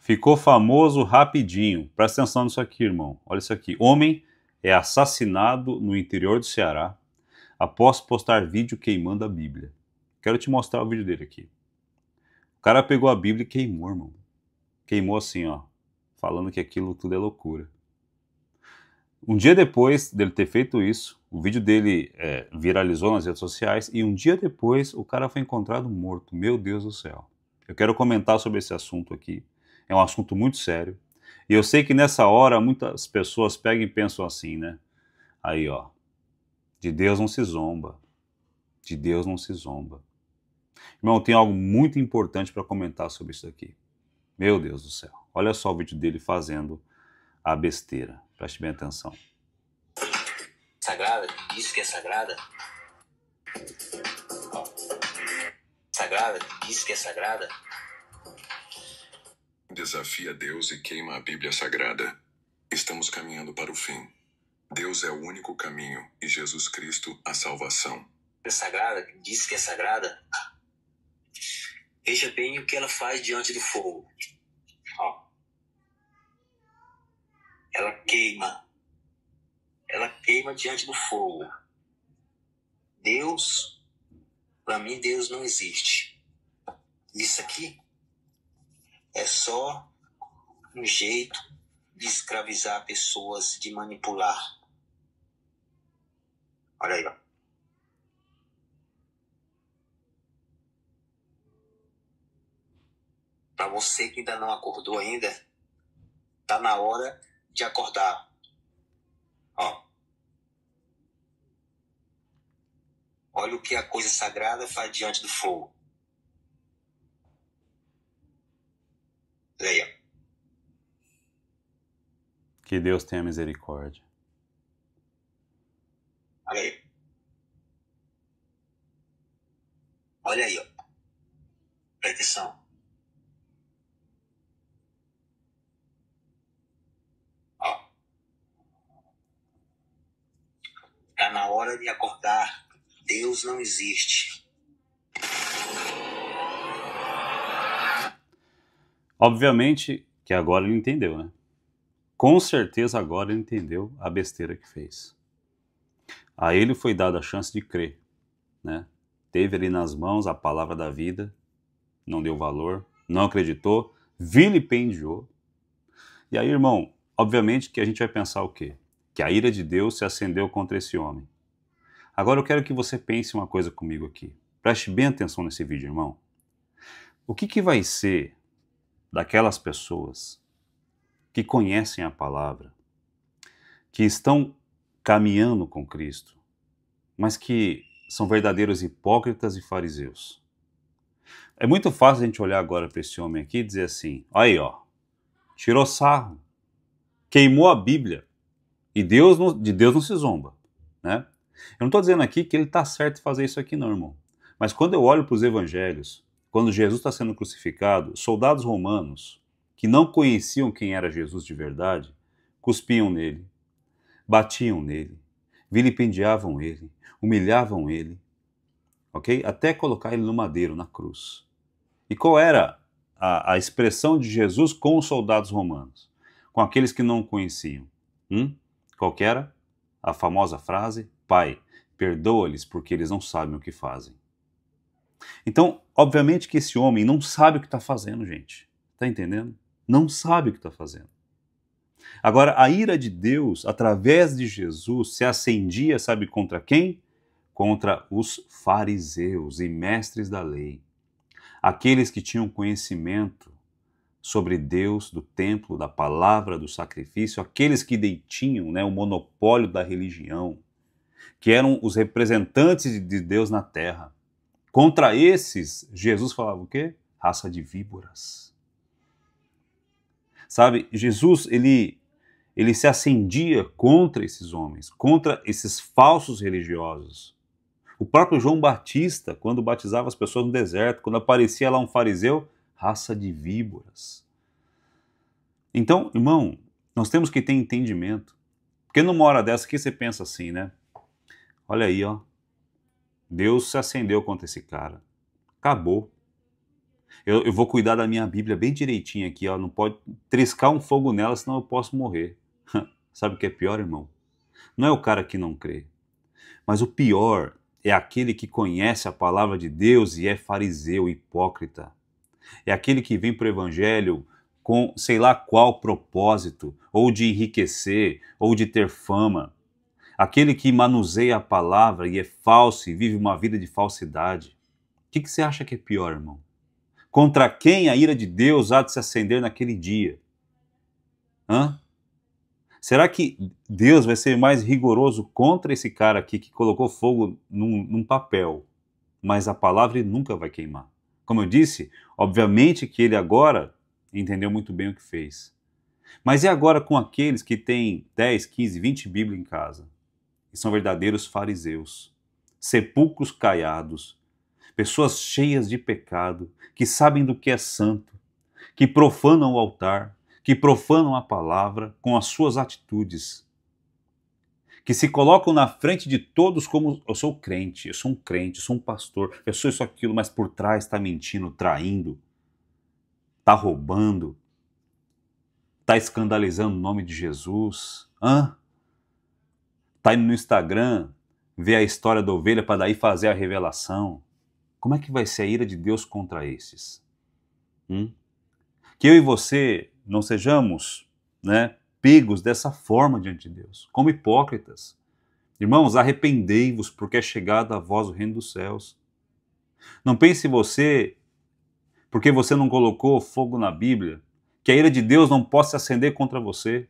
Ficou famoso rapidinho. Presta atenção nisso aqui, irmão. Olha isso aqui. Homem é assassinado no interior do Ceará após postar vídeo queimando a Bíblia. Quero te mostrar o vídeo dele aqui. O cara pegou a Bíblia e queimou, irmão. Queimou assim, ó. Falando que aquilo tudo é loucura. Um dia depois dele ter feito isso, o vídeo dele viralizou nas redes sociais e um dia depois o cara foi encontrado morto. Meu Deus do céu. Eu quero comentar sobre esse assunto aqui. É um assunto muito sério. E eu sei que nessa hora muitas pessoas pegam e pensam assim, né? Aí, ó. De Deus não se zomba. De Deus não se zomba. Irmão, tem algo muito importante para comentar sobre isso aqui. Meu Deus do céu. Olha só o vídeo dele fazendo a besteira. Preste bem atenção. Sagrada? Diz que é sagrada? Sagrada? Diz que é sagrada? Desafia Deus e queima a Bíblia Sagrada. Estamos caminhando para o fim. Deus é o único caminho e Jesus Cristo a salvação. É sagrada? Diz que é sagrada? Veja bem o que ela faz diante do fogo. Ó. Ela queima. Ela queima diante do fogo. Deus, para mim, Deus não existe. Isso aqui é só um jeito de escravizar pessoas, de manipular. Olha aí, ó. Para você que ainda não acordou ainda, tá na hora de acordar. Ó. Olha o que a coisa sagrada faz diante do fogo. Olha aí, ó. Que Deus tenha misericórdia. Olha aí. Olha aí, ó. Presta atenção. Ó. Tá na hora de acordar. Deus não existe. Obviamente que agora ele entendeu, né? Com certeza agora ele entendeu a besteira que fez. A ele foi dada a chance de crer, né? Teve ali nas mãos a palavra da vida, não deu valor, não acreditou, vilipendiou. E aí, irmão, obviamente que a gente vai pensar o quê? Que a ira de Deus se acendeu contra esse homem. Agora eu quero que você pense uma coisa comigo aqui. Preste bem atenção nesse vídeo, irmão. O que vai ser daquelas pessoas que conhecem a palavra, que estão caminhando com Cristo, mas que são verdadeiros hipócritas e fariseus? É muito fácil a gente olhar agora para esse homem aqui e dizer assim, aí ó, tirou sarro, queimou a Bíblia, e de Deus não se zomba, né? Eu não estou dizendo aqui que ele está certo em fazer isso aqui não, irmão. Mas quando eu olho para os evangelhos, quando Jesus está sendo crucificado, soldados romanos, que não conheciam quem era Jesus de verdade, cuspiam nele, batiam nele, vilipendiavam ele, humilhavam ele, ok? Até colocar ele no madeiro, na cruz. E qual era a expressão de Jesus com os soldados romanos? Com aqueles que não o conheciam? Qual que era? A famosa frase, Pai, perdoa-lhes porque eles não sabem o que fazem. Então, obviamente que esse homem não sabe o que está fazendo, gente. Está entendendo? Não sabe o que está fazendo. Agora, a ira de Deus, através de Jesus, se acendia, sabe contra quem? Contra os fariseus e mestres da lei. Aqueles que tinham conhecimento sobre Deus, do templo, da palavra, do sacrifício, aqueles que detinham, né, o monopólio da religião, que eram os representantes de Deus na terra. Contra esses, Jesus falava o quê? Raça de víboras. Sabe, Jesus, ele se acendia contra esses homens, contra esses falsos religiosos. O próprio João Batista, quando batizava as pessoas no deserto, quando aparecia lá um fariseu, raça de víboras. Então, irmão, nós temos que ter entendimento. Porque numa hora dessa aqui você pensa assim, né? Olha aí, ó. Deus se acendeu contra esse cara. Acabou. Eu vou cuidar da minha Bíblia bem direitinho aqui, ó, não pode triscar um fogo nela, senão eu posso morrer. Sabe o que é pior, irmão? Não é o cara que não crê, mas o pior é aquele que conhece a palavra de Deus e é fariseu, hipócrita. É aquele que vem para o evangelho com sei lá qual propósito, ou de enriquecer, ou de ter fama. Aquele que manuseia a palavra e é falso e vive uma vida de falsidade. O que você acha que é pior, irmão? Contra quem a ira de Deus há de se acender naquele dia? Hã? Será que Deus vai ser mais rigoroso contra esse cara aqui que colocou fogo num papel, mas a palavra ele nunca vai queimar? Como eu disse, obviamente que ele agora entendeu muito bem o que fez. Mas e agora com aqueles que têm 10, 15, 20 Bíblias em casa? E são verdadeiros fariseus, sepulcros caiados, pessoas cheias de pecado, que sabem do que é santo, que profanam o altar, que profanam a palavra com as suas atitudes, que se colocam na frente de todos como eu sou crente, eu sou um crente, eu sou um pastor, eu sou isso, aquilo, mas por trás está mentindo, traindo, está roubando, está escandalizando o nome de Jesus, está indo no Instagram ver a história da ovelha para daí fazer a revelação. Como é que vai ser a ira de Deus contra esses? Que eu e você não sejamos, né, pegos dessa forma diante de Deus, como hipócritas. Irmãos, arrependei-vos, porque é chegado a vós o reino dos céus. Não pense você, porque você não colocou fogo na Bíblia, que a ira de Deus não possa se acender contra você.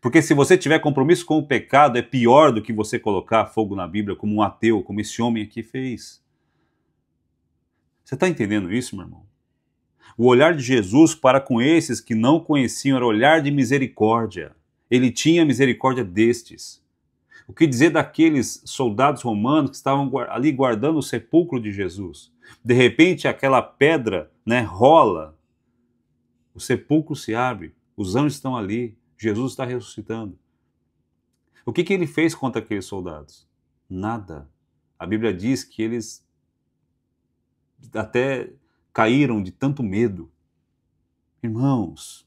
Porque se você tiver compromisso com o pecado, é pior do que você colocar fogo na Bíblia como um ateu, como esse homem aqui fez. Você está entendendo isso, meu irmão? O olhar de Jesus para com esses que não conheciam era olhar de misericórdia. Ele tinha misericórdia destes. O que dizer daqueles soldados romanos que estavam ali guardando o sepulcro de Jesus? De repente aquela pedra, né, rola, o sepulcro se abre, os anjos estão ali, Jesus está ressuscitando. O que ele fez contra aqueles soldados? Nada. A Bíblia diz que eles até caíram de tanto medo. Irmãos,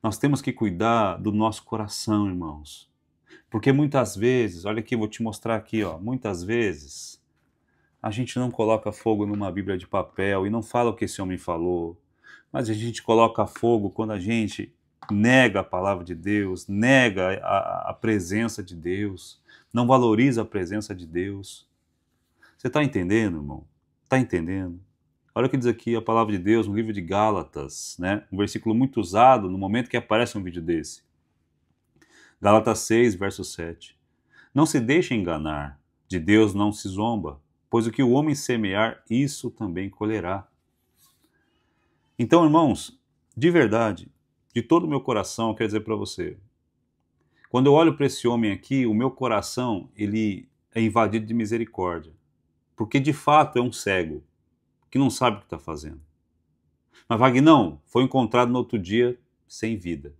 nós temos que cuidar do nosso coração, irmãos. Porque muitas vezes, olha aqui, vou te mostrar aqui, ó, muitas vezes a gente não coloca fogo numa Bíblia de papel e não fala o que esse homem falou, mas a gente coloca fogo quando a gente nega a palavra de Deus, nega a presença de Deus, não valoriza a presença de Deus. Você está entendendo, irmão? Está entendendo? Olha o que diz aqui a palavra de Deus no livro de Gálatas, né? Um versículo muito usado no momento que aparece um vídeo desse. Gálatas 6, verso 7. Não se deixe enganar, de Deus não se zomba, pois o que o homem semear, isso também colherá. Então, irmãos, de verdade, de todo o meu coração, eu quero dizer para você, quando eu olho para esse homem aqui, o meu coração, ele é invadido de misericórdia, porque de fato é um cego, que não sabe o que está fazendo. Mas Vagnão foi encontrado no outro dia sem vida.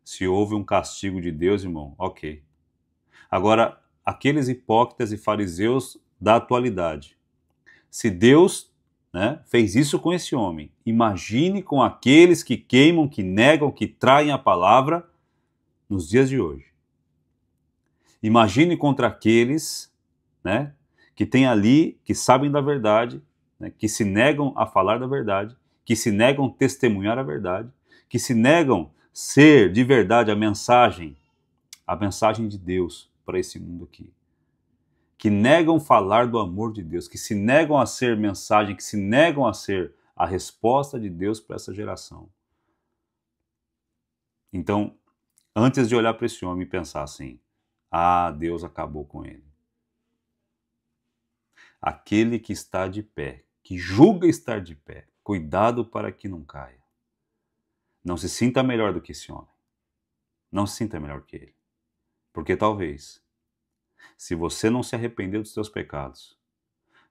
Se houve um castigo de Deus, irmão, ok. Agora, aqueles hipócritas e fariseus da atualidade, se Deus, né, fez isso com esse homem, imagine com aqueles que queimam, que negam, que traem a palavra nos dias de hoje. Imagine contra aqueles, né, que têm ali, que sabem da verdade, né, que se negam a falar da verdade, que se negam a testemunhar a verdade, que se negam ser de verdade a mensagem de Deus para esse mundo aqui. Que negam falar do amor de Deus, que se negam a ser mensagem, que se negam a ser a resposta de Deus para essa geração. Então, antes de olhar para esse homem e pensar assim, Deus acabou com ele. Aquele que está de pé, que julga estar de pé, cuidado para que não caia. Não se sinta melhor do que esse homem. Não se sinta melhor que ele. Porque talvez, se você não se arrepender dos seus pecados,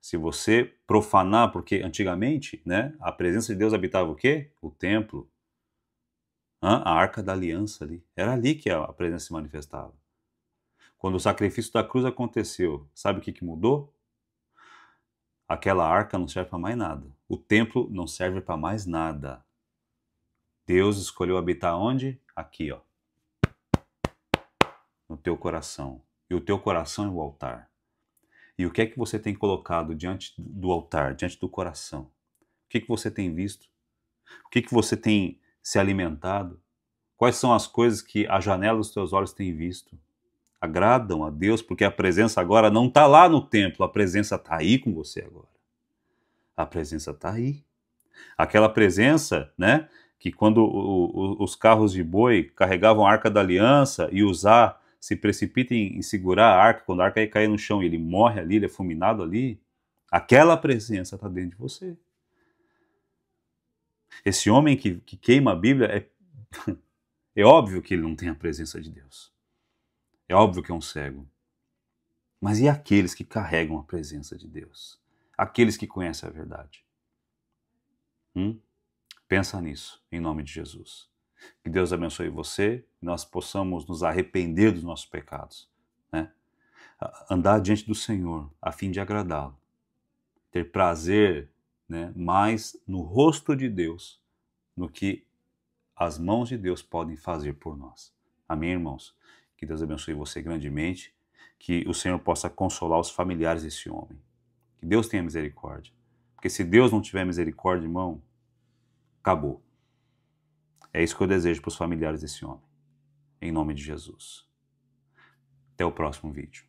se você profanar, porque antigamente, né, a presença de Deus habitava o quê? O templo. A arca da aliança ali. Era ali que a presença se manifestava. Quando o sacrifício da cruz aconteceu, sabe o que mudou? Aquela arca não serve para mais nada. O templo não serve para mais nada. Deus escolheu habitar onde? Aqui, ó. No teu coração. E o teu coração é o altar. E o que é que você tem colocado diante do altar, diante do coração? O que é que você tem visto? O que é que você tem se alimentado? Quais são as coisas que a janela dos teus olhos tem visto? Agradam a Deus, porque a presença agora não está lá no templo, a presença está aí com você agora. A presença está aí. Aquela presença, né, que quando os carros de boi carregavam a Arca da Aliança e Uzá se precipita em segurar a arca, quando a arca ia cair no chão e ele morre ali, ele é fulminado ali, aquela presença está dentro de você. Esse homem que queima a Bíblia, é óbvio que ele não tem a presença de Deus. É óbvio que é um cego. Mas e aqueles que carregam a presença de Deus? Aqueles que conhecem a verdade? Pensa nisso, em nome de Jesus. Que Deus abençoe você, que nós possamos nos arrepender dos nossos pecados, né? Andar diante do Senhor, a fim de agradá-lo. Ter prazer, né, mais no rosto de Deus, no que as mãos de Deus podem fazer por nós. Amém, irmãos? Que Deus abençoe você grandemente, que o Senhor possa consolar os familiares desse homem. Que Deus tenha misericórdia. Porque se Deus não tiver misericórdia, irmão, acabou. É isso que eu desejo para os familiares desse homem. Em nome de Jesus. Até o próximo vídeo.